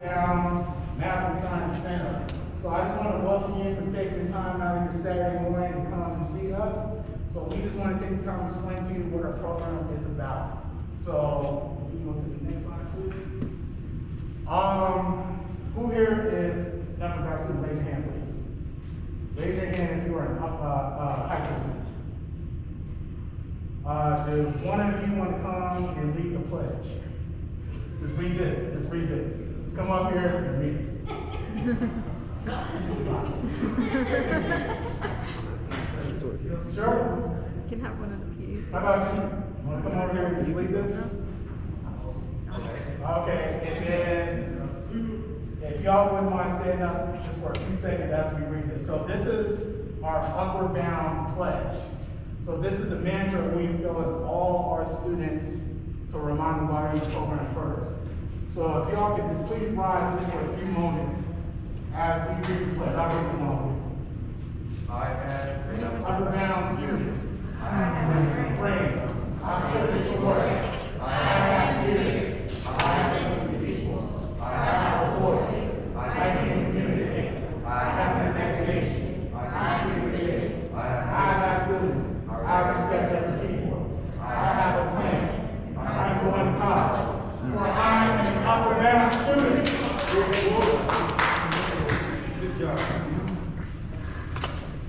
Math and Science Center. So I just want to welcome you for taking the time out of your Saturday morning to come and see us. So we just want to take the time to explain to you what our program is about. So we go to the next slide, please. Who here is nothing about student? Raise your hand, please. Raise your hand if you are a high school student. Does one of you want to come and read the pledge? Just read this. Just read this. Let's come up here and read it. Sure? You can have one of the pews. How about you? Want to come over here and just read this? Okay, and then if y'all wouldn't mind standing up just for a few seconds as we read this. So this is our Upward Bound pledge. So this is the mantra we instill in all our students to remind them why each program first. So if y'all could just please rise just for a few moments as we read the pledge. I'll read the moment. I am Upward Bound student. I am brave. I put it to work. I have ideas. I have people. I have a voice. I can communicate. I have an imagination. I can create. I have feelings. I respect other people. I have a plan. I'm going to college. For I'm an Upward Bound student. Good job.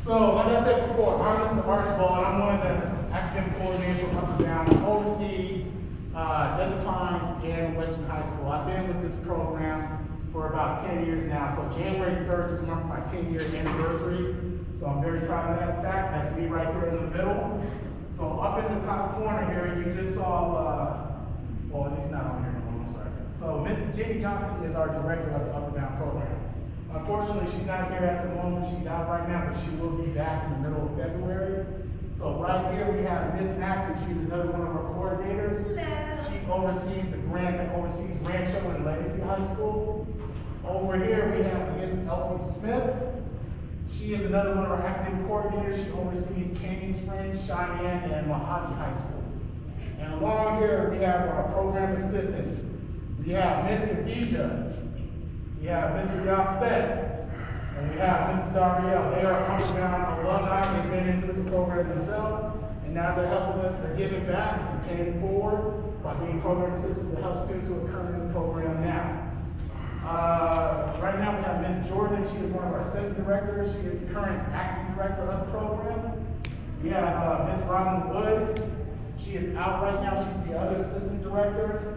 So, like I said before, I'm Mr. Archibald, and I'm one of the academic coordinators for Upward Bound. I oversee Desert Pines and Western High School. I've been with this program for about 10 years now. So January 3rd is marked my 10-year anniversary. So I'm very proud of that fact. That's me right there in the middle. So up in the top corner here, you just saw, well, he's not on here no more, I'm sorry. So Ms. Jenny Johnson is our director of the Upward Bound program. Unfortunately, she's not here at the moment. She's out right now, but she will be back in the middle of February. So right here we have Ms. Maxson. She's another one of our coordinators. Hello. She oversees the grant that oversees Rancho and Legacy High School. Over here we have Ms. Elsie Smith. She is another one of our academic coordinators. She oversees Canyon Springs, Cheyenne, and Mojave High School. And along here we have our program assistants. We have Ms. Khadija. We have Mr. Yafet, and we have Mr. Dariel. They are Upward Bound alumni. They've been into the program themselves, and now they're helping us. They're giving back and paying forward by being program assistants to help students who are currently in the program now. Right now we have Ms. Jordan. She is one of our assistant directors. She is the current acting director of the program. We have Ms. Robin Wood. She is out right now. She's the other assistant director.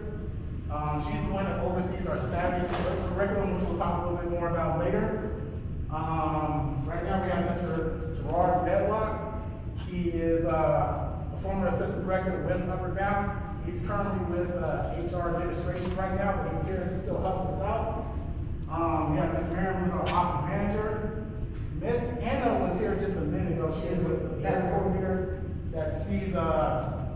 She's the one that oversees our Saturday curriculum, which we'll talk a little bit more about later. Right now we have Mr. Gerard Medlock. He is a former assistant director with Upward Bound. He's currently with HR administration right now, but he's here to still help us out. We have Ms. Miriam, who's our office manager. Ms. Anna was here just a minute ago. She is the area coordinator that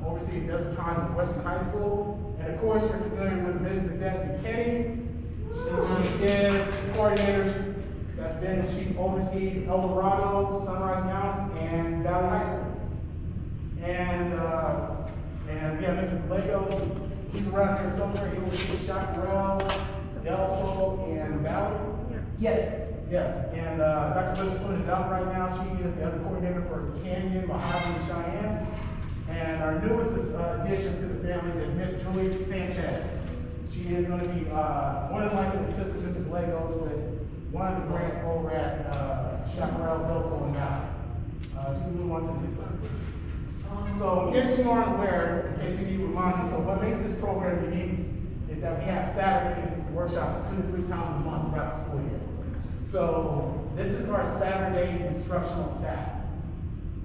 oversees Desert Pines and Western High School. And of course, you're familiar with Ms. Lizette McKinney. She is the coordinator she oversees El Dorado, Sunrise Mountain, and Valley High School. And we have Mr. Gallegos. He's around here somewhere. He oversees Chaparral, Del Sol, and Valley. Yes. Yes. And Dr. Witherspoon is out right now. She is the other coordinator for Canyon, Mojave, and Cheyenne. And our newest addition to the family is Ms. Julie Sanchez. She is going to be more than likely assisting Mr. Gallegos with one of the grants over at Chaparral, Del Sol, and Valley. You can move on to the next slide, please. So in case you aren't aware, in case you need reminding, so what makes this program unique is that we have Saturday workshops 2 to 3 times a month throughout the school year. So this is our Saturday instructional staff.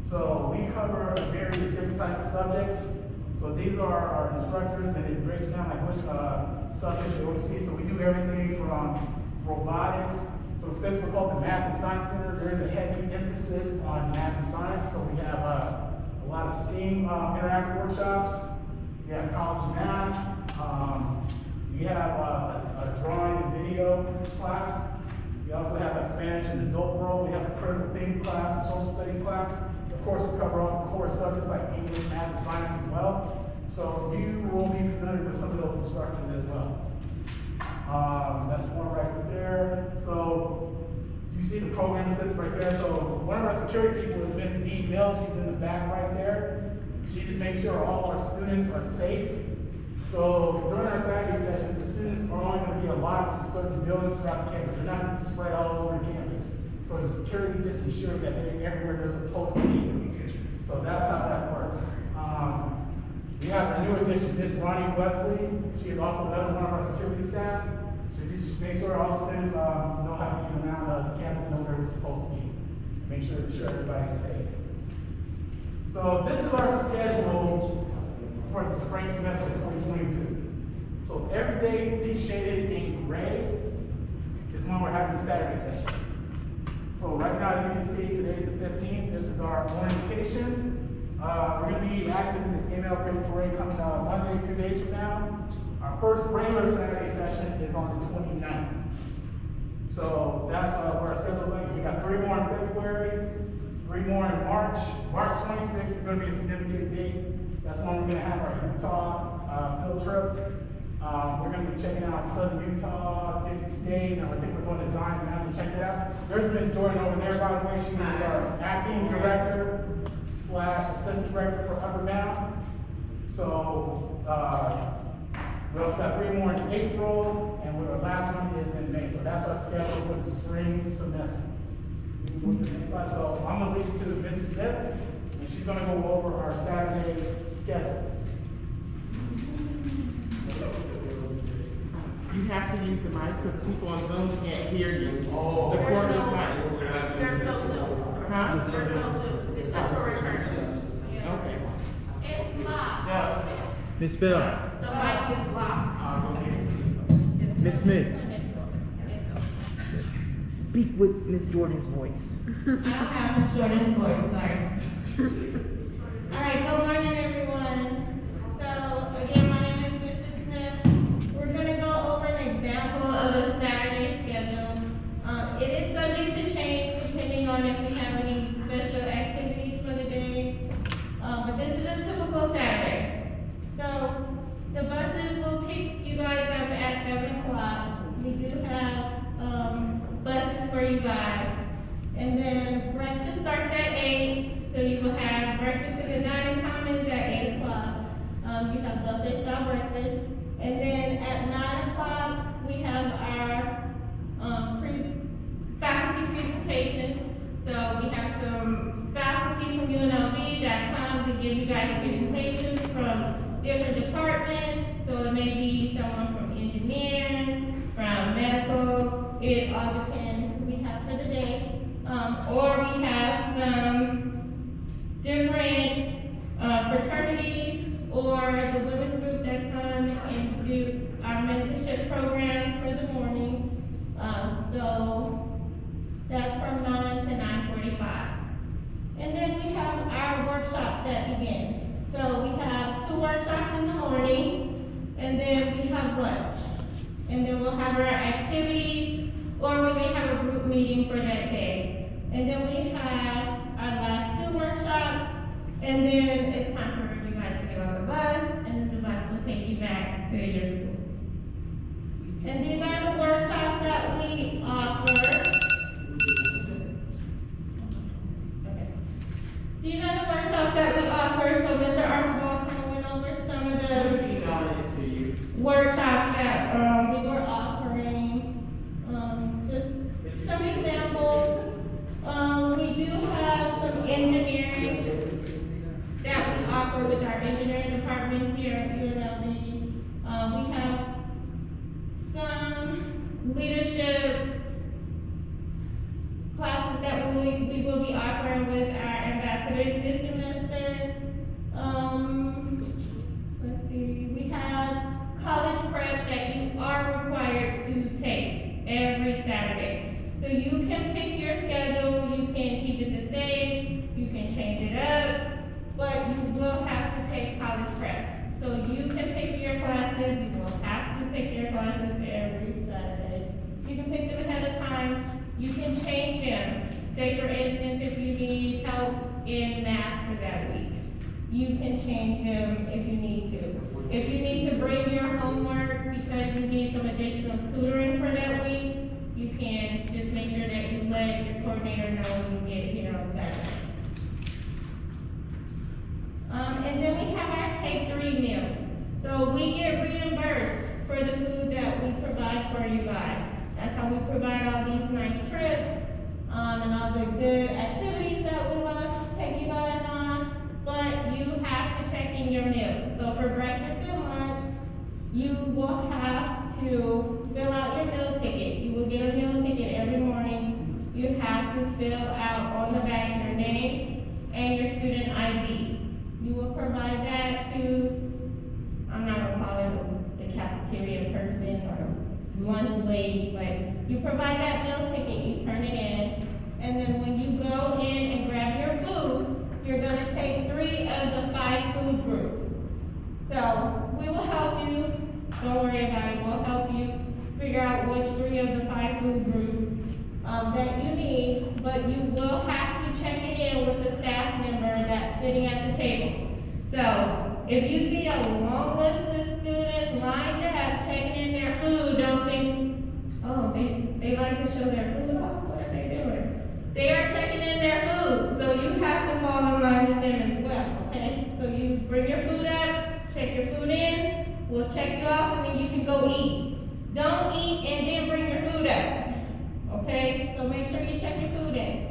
So we cover a very different types of subjects. So these are our instructors, and it breaks down like which subjects they oversee. So we do everything from robotics. So since we're called the Math and Science Center, there is a heavy emphasis on math and science. So we have a lot of STEAM interactive workshops. We have college math. We have a drawing and video class. We also have a Spanish and adult world. We have a critical thinking class, a social studies class. Of course, we cover all the core subjects like English, math, and science as well. So you will be familiar with some of those instructors as well. That's one right there. So you see the program assist right there. So one of our security people is Miss Dee Mills. She's in the back right there. She just makes sure all our students are safe. So during our Saturday session, the students are only going to be allowed to certain buildings throughout the campus. They're not going to be spread all over the campus. So the security just ensures that they're everywhere they're supposed to be. So that's how that works. We have a new addition, Miss Ronnie Wesley. She is also another one of our security staff. She makes sure all the students know how to get around the campus, know where we're supposed to be. Make sure everybody's safe. So this is our schedule for the spring semester of 2022. So every day you see shaded in gray is when we're having the Saturday session. So right now, as you can see, today's the 15th. This is our orientation. We're going to be active in the MLK parade coming out Monday, 2 days from now. Our first regular Saturday session is on the 29th. So that's what our schedule is like. We got 3 more in February, 3 more in March. March 26th is going to be a significant date. That's when we're going to have our Utah field trip. We're going to be checking out Southern Utah, Dixie State, and I think we're going to Zion Mountain to check it out. There's Miss Jordan over there, by the way. She is our acting director / assistant director for Upper Mountain. So we also got 3 more in April, and our last one is in May. So that's our schedule for the spring semester. Move to the next slide. So I'm going to leave it to Ms. Smith, and she's going to go over our Saturday schedule. You have to use the mic because people on Zoom can't hear you. Oh. The cord is not. There's no Zoom. Huh? There's no Zoom. It's just for return. Yeah. Okay. It's locked. Yeah. Miss Bell, The mic is locked. Miss Smith, speak with Miss Jordan's voice. I don't have Miss Jordan's voice, sorry. All right, good morning, everyone. So, again, my name is Mrs. Smith. We're going to go over an example of a Saturday schedule. It is subject to change depending on if we have any special activities for the day. But this is a typical Saturday. So, the buses will pick you guys up at 7 o'clock. We do have buses for you guys. And then breakfast starts at 8, so you will have breakfast in the dining commons at 8 o'clock. You have buffet style breakfast. And then at 9 o'clock, we have our faculty presentation. So we have some faculty from UNLV that come to give you guys presentations from different departments. So it may be someone from engineering, from medical. It all depends who we have for the day. Or we have some different fraternities or the women's group that come and do our mentorship programs for the morning. So that's from 9 to 9:45. And then we have our workshops that begin. So we have 2 workshops in the morning, and then we have lunch. And then we'll have our activities, or we may have a group meeting for that day. And then we have our last 2 workshops, and then it's time for you guys to get on the bus, and the bus will take you back to your schools. And these are the workshops that we offer. Okay. These are the workshops that we offer. So Mr. Archibald kind of went over some of the workshops that we were offering. Just some examples. We do have some engineering that we offer with our engineering department here at UNLV. We have some leadership classes that we will be offering with our ambassadors this semester. Let's see, we have college prep that you are required to take every Saturday. So you can pick your schedule, you can keep it the same, you can change it up, but you will have to take college prep. So you can pick your classes, you will have to pick your classes every Saturday. You can pick them ahead of time, you can change them. Say for instance, if you need help in math for that week, you can change them if you need to. If you need to bring your homework because because you need some additional tutoring for that week, you can just make sure that you let your coordinator know when you get here on Saturday. And then we have our Take 3 meals. So we get reimbursed for the food that we provide for you guys. That's how we provide all these nice trips, and all the good activities that we want to take you guys on. But you have to check in your meals. So for breakfast and lunch, you will have to fill out your meal ticket. You will get a meal ticket every morning. You have to fill out on the back your name and your student ID. You will provide that to, I'm not gonna call it the cafeteria person or lunch lady, but you provide that meal ticket, you turn it in, and then when you go in and grab your food, you're gonna take 3 of the 5 food groups. So we will help you, don't worry about it, we'll help you figure out which 3 of the 5 food groups that you need, but you will have to check it in with the staff member that's sitting at the table. So if you see a long list of students lined up checking in their food, don't think, oh, they like to show their food off. What are they doing? They are checking in their food, so you have to fall in line with them as well, okay? So you bring your food up, check your food in, we'll check you off, and then you can go eat. Don't eat and then bring your food up, okay? So make sure you check your food in.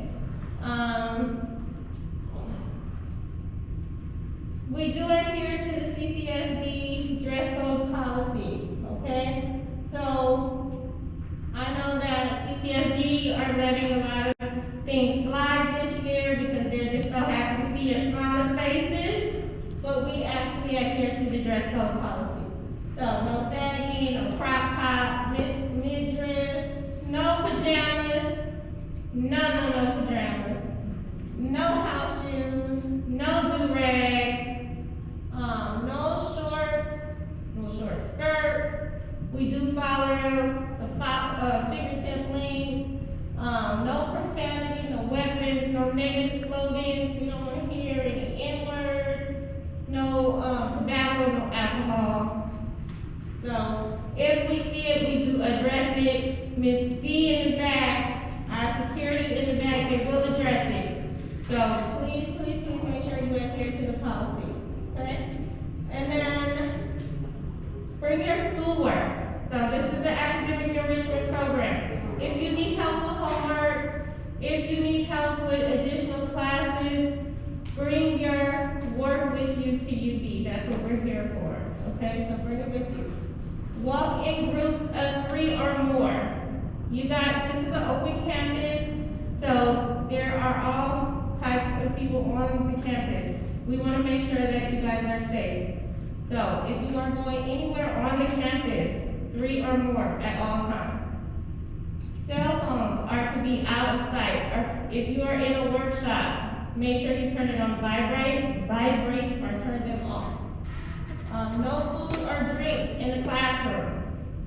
We do adhere to the CCSD dress code policy, okay? So I know that CCSD are letting a lot of things slide this year because they're just so happy to see your smiling faces, but we actually adhere to the dress code policy. So no sagging, no crop top, midriff, no pajamas, no pajamas, no house shoes, no do-rags, no short skirts. We do follow the fingertip length, no profanity, no weapons, no negative slogans. We don't want to hear any N-words, no tobacco, no alcohol. So if we see it, we do address it. Miss D in the back, our security in the back, they will address it. So please make sure you adhere to the policy, okay? And then bring your schoolwork. So this is the academic enrichment program. If you need help with homework, if you need help with additional classes, bring your work with you to UB. That's what we're here for, okay? So bring it with you. Walk in groups of 3 or more. This is an open campus, so there are all types of people on the campus. We want to make sure that you guys are safe. So if you are going anywhere on the campus, 3 or more at all times. Cell phones are to be out of sight. Or if you are in a workshop, make sure you turn it on vibrate, or turn them off. No food or drinks in the classroom,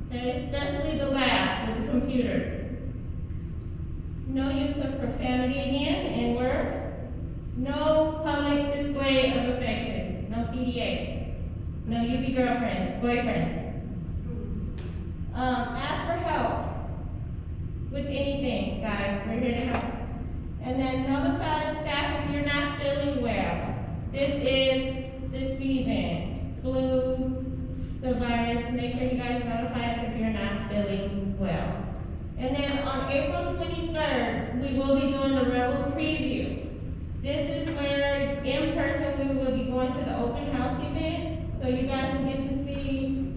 okay? Especially the labs with the computers. No use of profanity again in work. No public display of affection. No PDA. No UB girlfriends, boyfriends. Ask for help with anything, guys. We're here to help. And then notify the staff if you're not feeling well. This is the season. Flu, the virus. Make sure you guys notify us if you're not feeling well. And then on April 23rd, we will be doing the Rebel Preview. This is where, in person, we will be going to the open house event. So you guys will get to see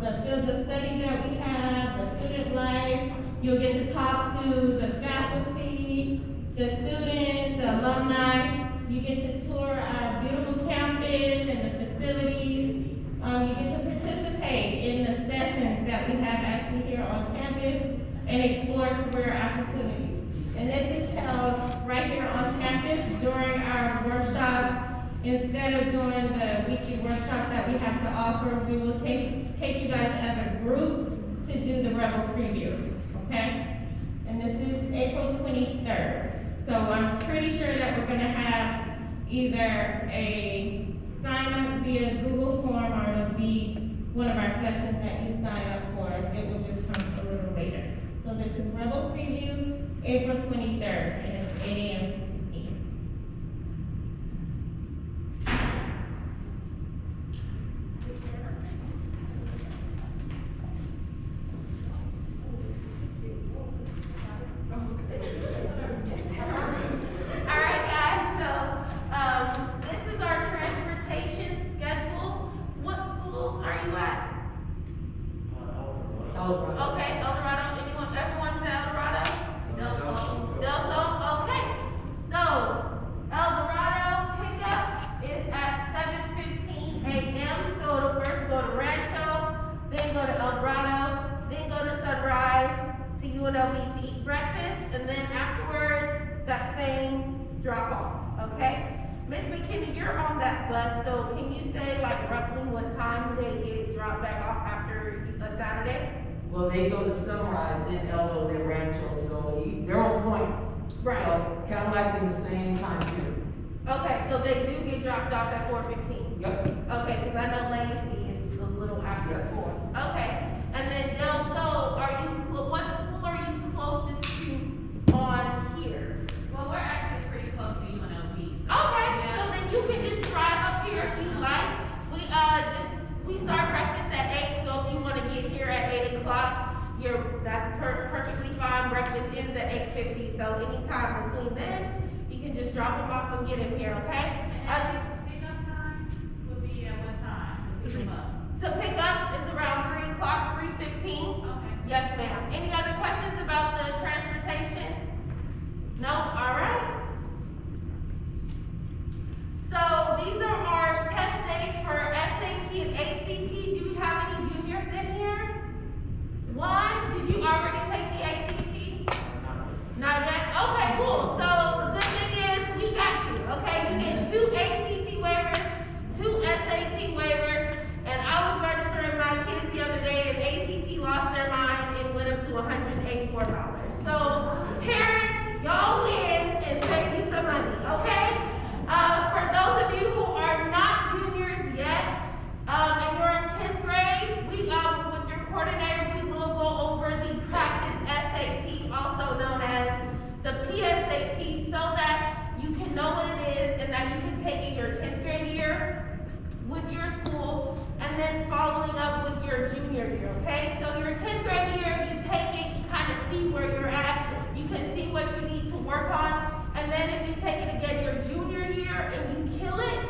the field of study that we have, the student life. You'll get to talk to the faculty, the students, the alumni. You get to tour our beautiful campus and the facilities. You get to participate in the sessions that we have actually here on campus and explore career opportunities. And this is held right here on campus during our workshops. Instead of doing the weekly workshops that we have to offer, we will take you guys as a group to do the Rebel Preview, okay? And this is April 23rd. So I'm pretty sure that we're gonna have either a sign up via Google form or it'll be one of our sessions that you sign up for. It will just come a little later. So this is Rebel Preview, April 23rd, and it's 8 a.m. to 2 p.m. All right, guys, so, this is our transportation schedule. What schools are you at? Okay, El Dorado, everyone's at El Dorado? Del Sol, okay. So, El Dorado pickup is at 7:15 a.m. So it'll first go to Rancho, then go to El Dorado, then go to Sunrise, to UNLV to eat breakfast, and then afterwards, that same drop off, okay? Miss McKinney, you're on that bus, so can you say like roughly what time they get dropped back off after a Saturday? Well, they go to Sunrise, then Elbow, then Rancho, so they're on point. Right. So, kind of like in the same time period. Okay, so they do get dropped off at 4:15? Yep. Okay, because I know Legacy is a little after Yes. 4. Okay, and then Del Sol, what school are you closest to on here? Well, we're actually pretty close to UNLV. Okay, so then you can just drive up here if you like. We start breakfast at 8, so if you want to get here at 8 o'clock, that's perfectly fine. Breakfast ends at 8:50, so anytime between then, you can just drop them off and get in here, okay? And pickup time would be at what time to pick them up? To pick up is around 3 o'clock, 3:15. Okay. Yes, ma'am. Any other questions about the transportation? No? All right. So these are our test dates for SAT and ACT. Do we have any juniors in here? One, did you already take the ACT? Not yet? Okay, cool. So the good thing is we got you, okay? You get 2 ACT waivers, 2 SAT waivers, and I was registering my kids the other day and ACT lost their mind and went up to $184. So parents, y'all win and save you some money, okay? For those of you who are not juniors yet, and you're in 10th grade, with your coordinator, we will go over the practice SAT, also known as the PSAT, so that you can know what it is and that you can take it your 10th grade year with your school, and then following up with your junior year, okay? So your 10th grade year, you take it, you kind of see where you're at, you can see what you need to work on, and then if you take it again your junior year and you kill it,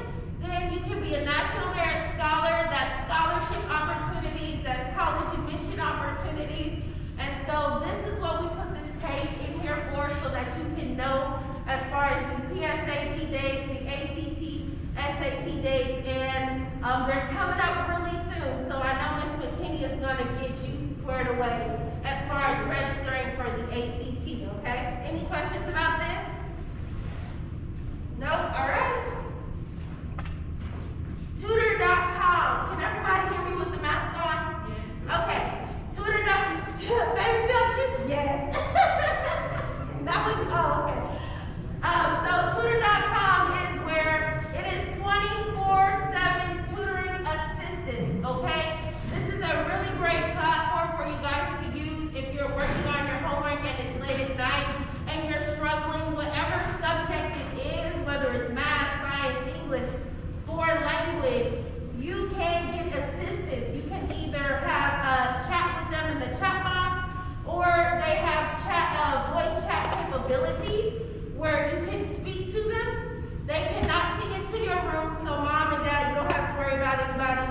then you can be a National Merit Scholar. That's scholarship opportunities, that's college admission opportunities. And so this is what we put this page in here for, so that you can know as far as the PSAT days, the ACT, SAT days, and they're coming up really soon. So I know Miss McKinney is gonna get you squared away as far as registering for the ACT, okay? Any questions about this? No? All right. Tutor.com. Can everybody hear me with the mask on? Yes. Okay. Tutor.com. Yes. That was, okay. So Tutor.com is where it is 24/7 tutoring assistance, okay? This is a really great platform for you guys to use if you're working on your homework and it's late at night and you're struggling, whatever subject it is, whether it's math, science, English, foreign language, you can get assistance. You can either have a chat with them in the chat box, or they have voice chat capabilities where you can speak to them. They cannot see into your room, so mom and dad, you don't have to worry about anybody,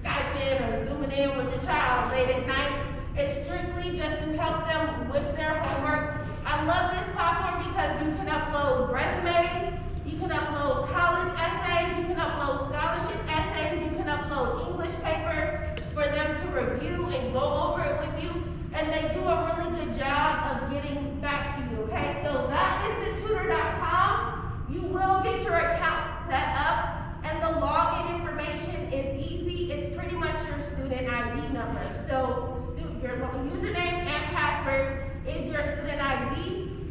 Skyping or zooming in with your child late at night. It's strictly just to help them with their homework. I love this platform because you can upload resumes, you can upload college essays, you can upload scholarship essays, you can upload English papers for them to review and go over it with you. And they do a really good job of getting back to you, okay? So that is the tutor.com. You will get your account set up, and the login information is easy. It's pretty much your student ID number. So your username and password is your student ID,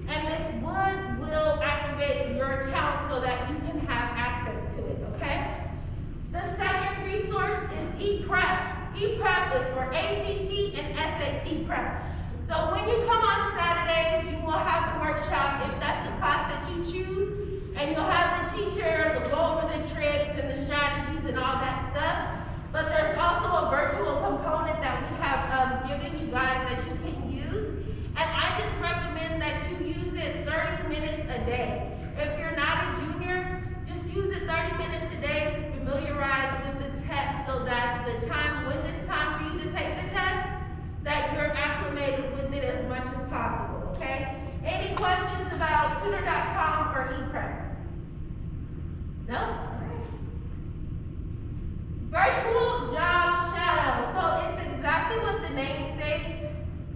and Ms. Wood will activate your account so that you can have access to it, okay? The second resource is E-prep is for ACT and SAT prep. So when you come on Saturdays, you will have the workshop if that's the class that you choose, and you'll have the teacher will go over the tricks and the strategies and all that stuff. But there's also a virtual component that we have given you guys that you can use, and I just recommend that you use it 30 minutes a day. If you're not a junior, just use it 30 minutes a day to familiarize with the test so that the time, when it's time for you to take the test, that you're acclimated with it as much as possible, okay? Any questions about tutor.com or ePrep? No? Alright. Virtual job shadow. So it's exactly what the name states.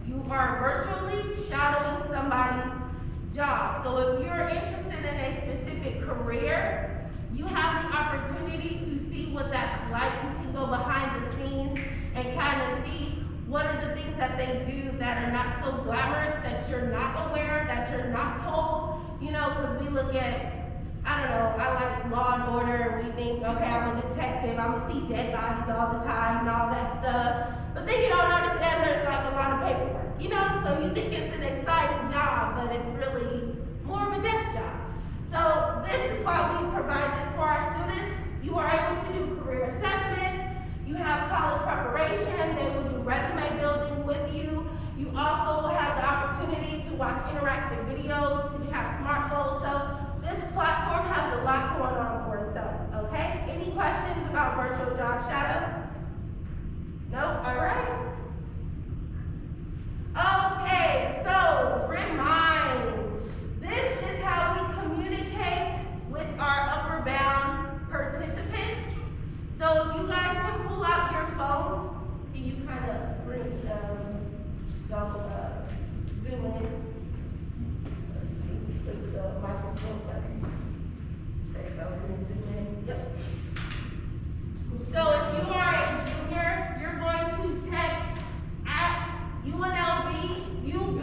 You are virtually shadowing somebody's job. So if you're interested in a specific career, you have the opportunity to see what that's like. You can go behind the scenes and kind of see what are the things that they do that are not so glamorous, that you're not aware, that you're not told, you know, because we look at, I don't know, I like Law and Order, and we think, okay, I'm a detective, I'm gonna see dead bodies all the time and all that stuff, but then you don't understand there's like a lot of paperwork, you know, so you think it's an exciting job, but it's really more of a desk job. So this is why we provide this for our students. You are able to do career assessments. You have college preparation. They will do resume building with you. You also will have the opportunity to watch interactive videos, to have smart goals. So this platform has a lot going on for itself, okay? Any questions about virtual job shadow? No? All right. Okay, so remind. This is how we communicate with our upper bound participants. So if you guys can pull out your phones, and you kind of screen zoom in. Let's see, click the microphone button. There you go, zoom in. Yep. So if you are a junior, you're going to text at UNLV UB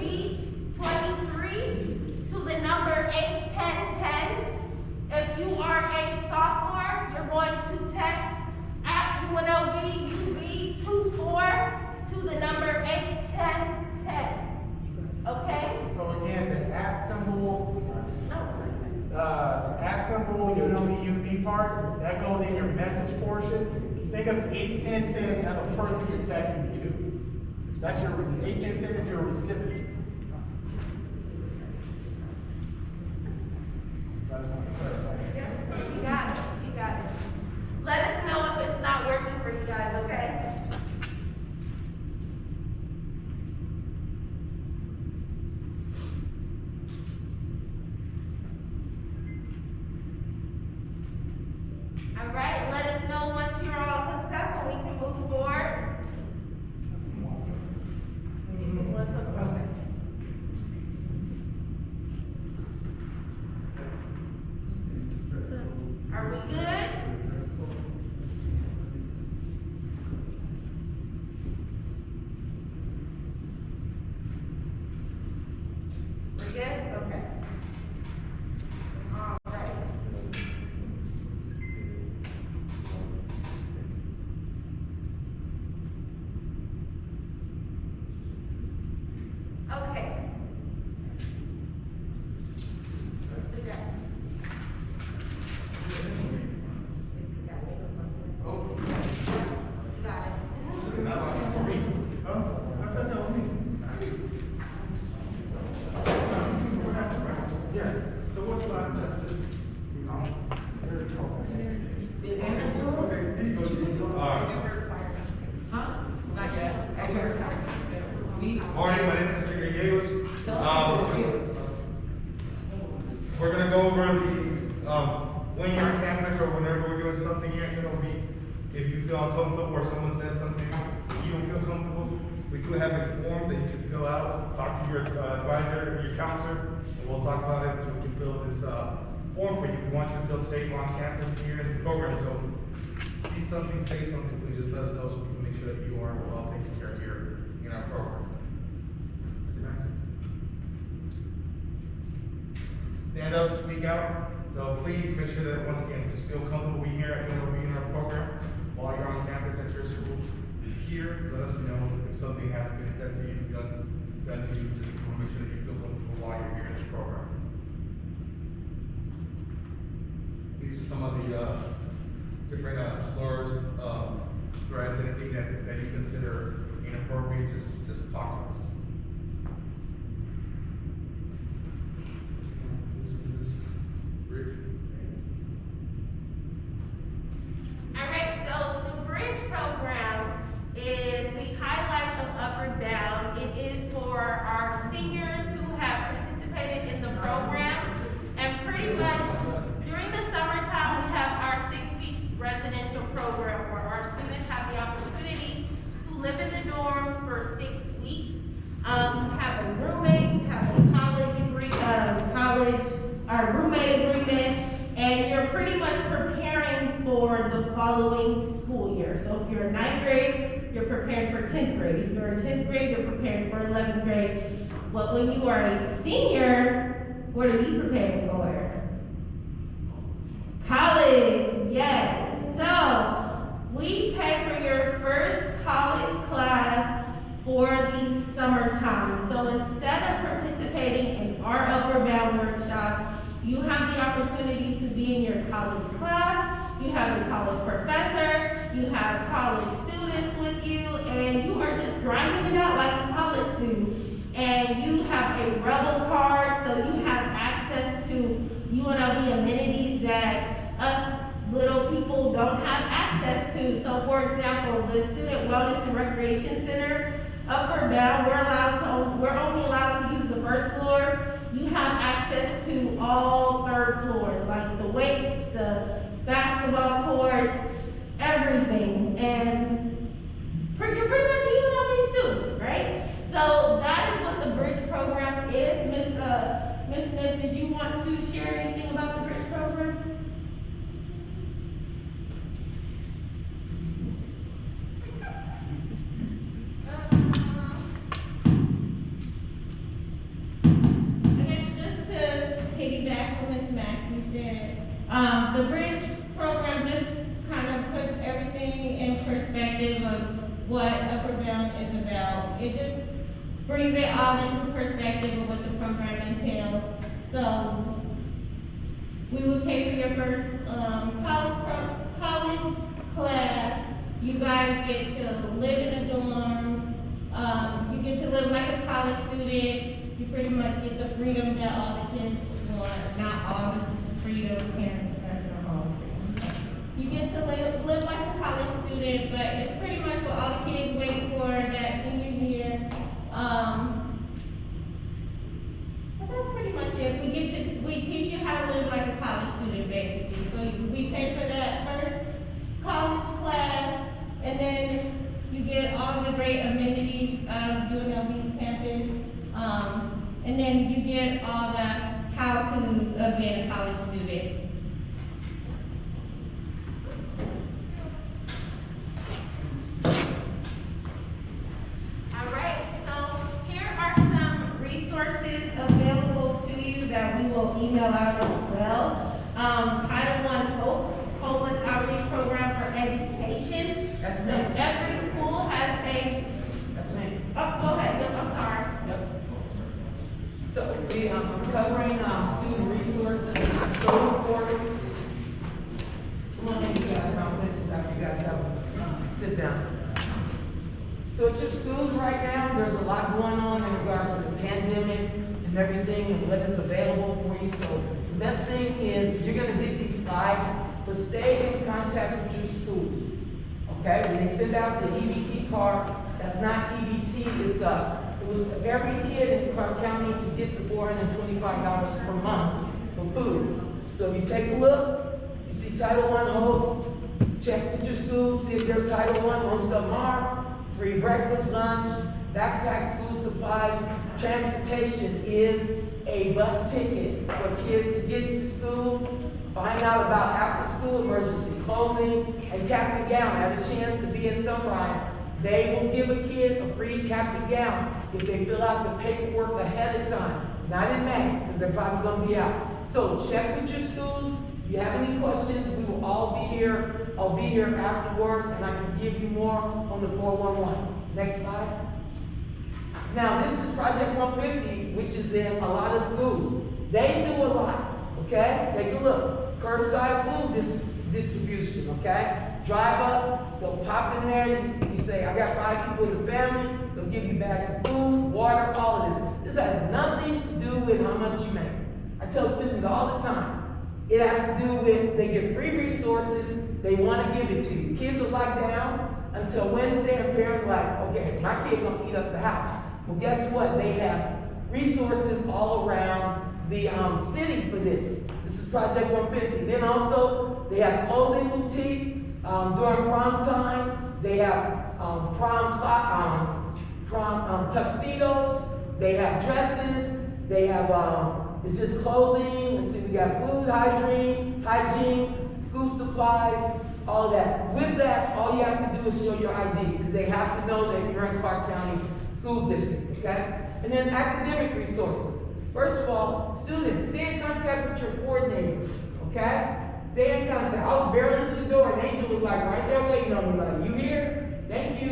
23 to the number 81010. If you are a sophomore, you're going to text at UNLV UB 24 to the number 81010. Okay? So again, the at symbol, UNLV UV part, that goes in your message portion. Think of 81010 as a person you're texting to. That's your, 81010 is your recipient. So I just want to clarify. You got it, you got it. Let us know if it's not working for you guys, okay? All right, let us know once you're all hooked up and we can move forward. Okay. Are we good? We're good? Okay. All right. Okay. Let's do that. Got it. Yeah, so what's the Morning, my name is Mr. Gallegos. We're gonna go over when you're on campus or whenever we're doing something here at UNLV, if you feel uncomfortable or someone says something you don't feel comfortable, we do have a form that you can fill out, talk to your advisor, your counselor, and we'll talk about it, so we can fill this form for you. We want you to feel safe on campus here in the program, so see something, say something, please just let us know so we can make sure that you are well taken care of here in our program. Stand up, speak out. So please make sure that once again, just feel comfortable being here at UNLV in our program while you're on campus at your school. The key said to you, done to you, just want to make sure that you feel comfortable while you're here in this program. These are some of the, different, slurs, threats, anything that you consider inappropriate, just talk to us. This is Rich. All right, so the bridge program is the highlight of Up or Down. It is for our seniors who have participated in the program. And pretty much during the summertime, we have our 6 weeks residential program where our students have the opportunity to live in the dorms for 6 weeks. You have a roommate, you have a roommate agreement, and you're pretty much preparing for the following school year. So if you're in 9th grade, you're preparing for 10th grade. If you're in 10th grade, you're preparing for 11th grade. But when you are a senior, what are you preparing for? College, yes. So we pay for your first college class for the summertime. So instead of participating in our Up or Down workshops, you have the opportunity to be in your college class, you have a college professor, you have college students with you, and you are just grinding it out like a college student. And you have a Rebel card, so you have access to UNLV amenities that us little people don't have access to. So for example, the Student Wellness and Recreation Center, Up or Down, we're only allowed to use the first floor. You have access to all 3rd floors, like the weights, the basketball courts, everything. And you're pretty much a UNLV student, right? So that is what the bridge program is. Miss Smith, did you want to share anything about the bridge program? Piggyback from Ms. Maxey said, the bridge program just kind of puts everything in perspective of what Up or Down is about. It just brings it all into perspective of what the program entails. So we will pay for your first college class. You guys get to live in the dorms. You get to live like a college student. You pretty much get the freedom that all the kids want, not all the freedom parents have their own freedom. You get to live like a college student, but it's pretty much what all the kids wait for that senior year. But that's pretty much it. We teach you how to live like a college student, basically. So we pay for that first college class, and then you get all the great amenities of UNLV's campus. And then you get all the how-tos of being a college student. All right, so here are some resources available to you that we will email out as well. Title I HOPE, Homeless Outreach Program for Education. That's So me. every school has a, That's me. oh, go ahead, Yep, I'm sorry. Yep. So we are covering student resources and so important. Come on in, you guys, I'll finish after you guys have sit down. So at your schools right now, there's a lot going on in regards to the pandemic and everything and what is available for you. So the best thing is you're gonna get these slides, but stay in contact with your schools. Okay, when they send out the EBT card, that's not EBT, it's it was every kid in Clark County to get the $425 per month for food. So if you take a look, you see Title I HOPE, check with your schools, see if they're Title I, most of them are. Free breakfast, lunch, backpack, school supplies, transportation is a bus ticket for kids to get to school, find out about after-school emergency clothing, and cap and gown. Have a chance to be at Sunrise. They will give a kid a free cap and gown if they fill out the paperwork ahead of time. Not in May, because they're probably gonna be out. So check with your schools. If you have any questions, we will all be here. I'll be here after work, and I can give you more on the 411. Next slide. Now, this is Project 150, which is in a lot of schools. They do a lot, okay? Take a look. Curbside food distribution, okay? Drive up, they'll pop in there, you say, I got 5 people in the family, they'll give you bags of food, water, all of this. This has nothing to do with how much you make. I tell students all the time, it has to do with, they get free resources, they want to give it to you. Kids are locked down until Wednesday, and parents are like, okay, my kid gonna eat up the house. Well, guess what? They have resources all around the city for this. This is Project 150. Then also, they have clothing boutique during prom time. They have prom tuxedos. They have dresses. They have, it's just clothing. Let's see, we got food, hygiene, school supplies, all that. With that, all you have to do is show your ID, because they have to know that you're in Clark County School District, okay? And then academic resources. First of all, students, stay in contact with your coordinators, okay? Stay in contact. I was barely through the door, and Angel was like right there waiting on me, like, you here? Thank you.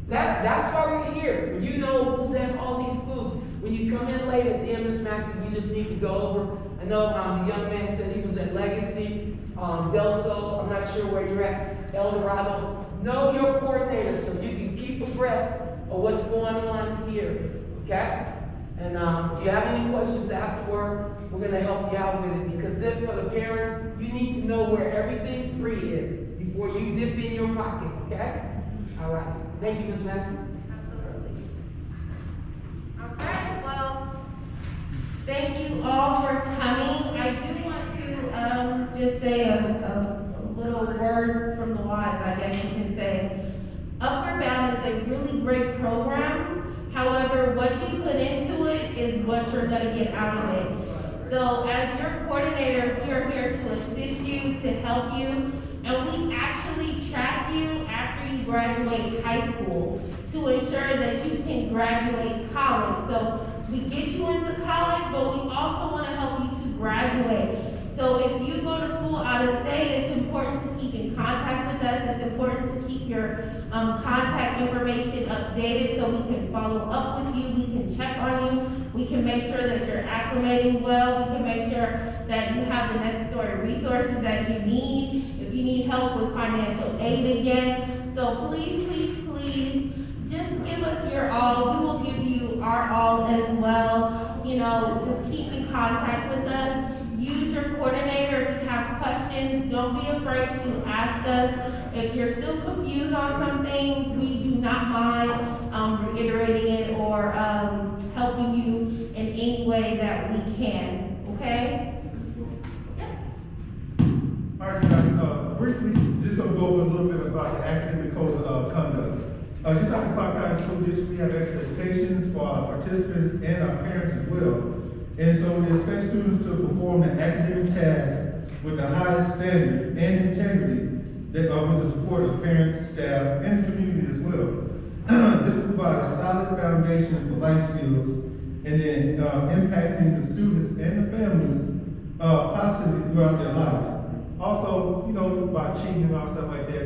That's why we're here. When you know who's at all these schools. When you come in late at the MS Max, you just need to go over. I know the young man said he was at Legacy, Del Sol, I'm not sure where you're at, El Dorado. Know your coordinator so you can keep abreast of what's going on here, okay? And if you have any questions afterward, we're gonna help you out with it, because then for the parents, you need to know where everything free is before you dip in your pocket, okay? All right, thank you, Ms. Madison. Absolutely. All right, well, thank you all for coming. I do want to just say a little word from the wise, I guess you can say. Upward Bound is a really great program. However, what you put into it is what you're gonna get out of it. So as your coordinators, we are here to assist you, to help you, and we actually track you after you graduate high school to ensure that you can graduate college. So we get you into college, but we also wanna help you to graduate. So if you go to school out of state, it's important to keep in contact with us. It's important to keep your contact information updated so we can follow up with you, we can check on you, we can make sure that you're acclimating well, we can make sure that you have the necessary resources that you need, if you need help with financial aid again. So please, please, please, just give us your all. We will give you our all as well. You know, just keep in contact with us. Use your coordinator if you have questions. Don't be afraid to ask us. If you're still confused on some things, we do not mind reiterating it or helping you in any way that we can. Okay? All right, guys, briefly, just gonna go over a little bit about the academic code of conduct. Just like the Clark County School District, we have expectations for our participants and our parents as well. And so we expect students to perform the academic tasks with the highest standards and integrity that are with the support of parents, staff, and the community as well. This will provide a solid foundation for life skills and then impacting the students and the families positively throughout their lives. Also, you know, about cheating and all stuff like that,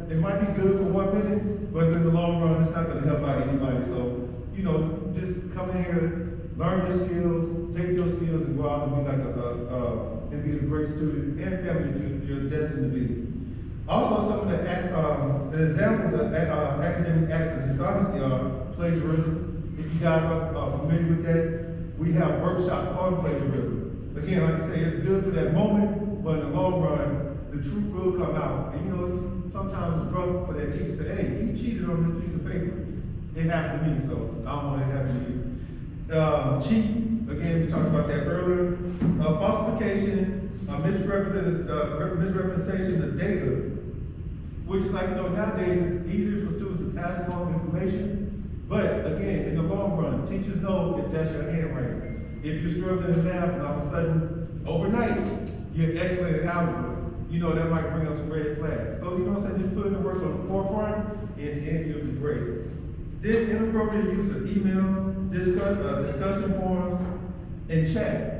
it might be good for 1 minute, but in the long run, it's not gonna help out anybody. So, you know, just come in here, learn your skills, take your skills and go out and be like and be a great student and family that you're destined to be. Also, some of the examples of academic acts of dishonesty are plagiarism. If you guys are familiar with that, we have workshops on plagiarism. Again, like I say, it's good for that moment, but in the long run, the truth will come out. And you know, sometimes it's rough for that teacher to say, hey, you cheated on this piece of paper. It happened to me, so I don't want it to happen to you. Cheat, again, we talked about that earlier. Falsification, misrepresentation of data, which is like, you know, nowadays it's easier for students to pass along information. But again, in the long run, teachers know if that's your handwriting. If you're struggling in math and all of a sudden, overnight, you're excellent in algebra, you know, that might bring up some red flags. So, you know what I'm saying, just putting the work on the forefront, and you'll be great. Then inappropriate use of email, discussion forums, and chat.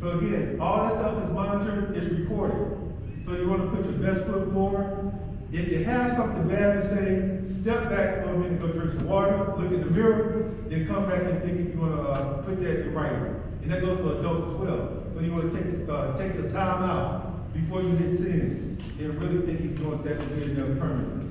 So again, all this stuff is monitored, it's recorded. So you want to put your best foot forward. If you have something bad to say, step back for a minute, go drink some water, look in the mirror, then come back and think if you wanna, put that in writing. And that goes for adults as well. So you wanna take the time out before you hit sin, and really think if you want that to be enough permanently.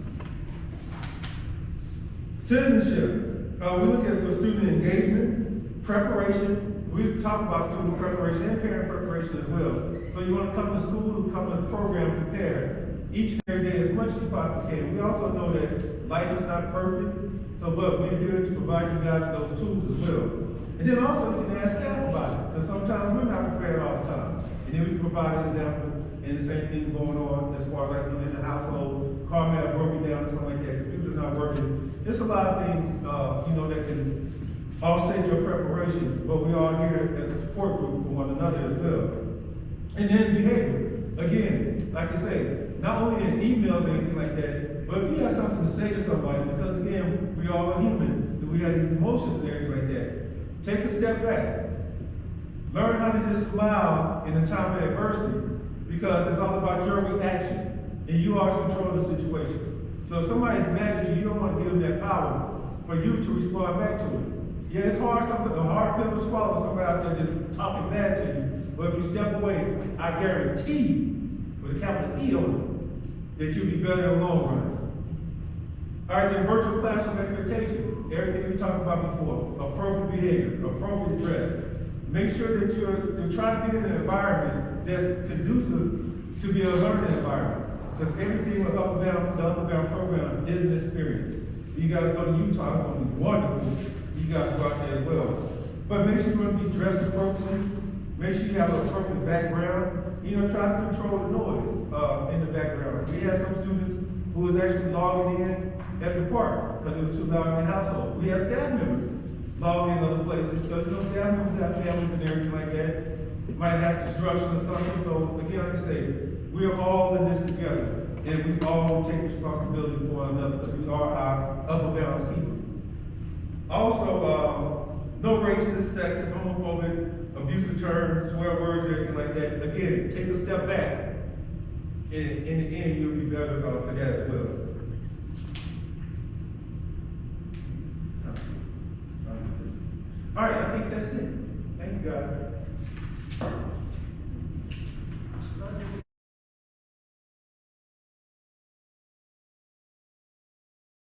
Citizenship. We look at for student engagement, preparation. We talk about student preparation and parent preparation as well. So you want to come to school, come to the program prepared each and every day as much as you possibly can. We also know that life is not perfect, but we're here to provide you guys with those tools as well. And then also you can ask staff about it, because sometimes we're not prepared all the time. And then we can provide an example, and the same thing going on as far as like in the household, car may have broken down or something like that, computer's not working. There's a lot of things, that can offset your preparation, but we are here as a support group for one another as well. And then behavior. Again, like I say, not only in emails or anything like that, but if you have something to say to somebody, because again, we all are human, and we have these emotions and everything like that. Take a step back. Learn how to just smile in a time of adversity, because it's all about your reaction, and you are in control of the situation. So if somebody's mad at you, you don't want to give them that power for you to respond back to it. Yeah, it's hard, a hard pill to swallow, somebody out there just talking bad to you. But if you step away, I guarantee you, with a capital E on it, that you'll be better in the long run. All right, then virtual classroom expectations. Everything we talked about before. Appropriate behavior, appropriate dress. Make sure that you're trying to get in an environment that's conducive to be a learning environment. Because everything with the Upper Bound program is an experience. You guys go to Utah, it's going to be wonderful. You guys go out there as well. But make sure you're going to be dressed appropriately. Make sure you have an appropriate background. Try to control the noise in the background. We had some students who was actually logging in at the park because it was too loud in the household. We had staff members logging in other places because staff members have families and everything like that. Might have construction or something. So again, like I say, we are all in this together, and we all take responsibility for one another because we are our upper balance people. Also, no racist, sexist, homophobic, abusive terms, swear words, anything like that. Again, take a step back. In the end, you'll be better for that as well. All right, I think that's it. Thank you, guys.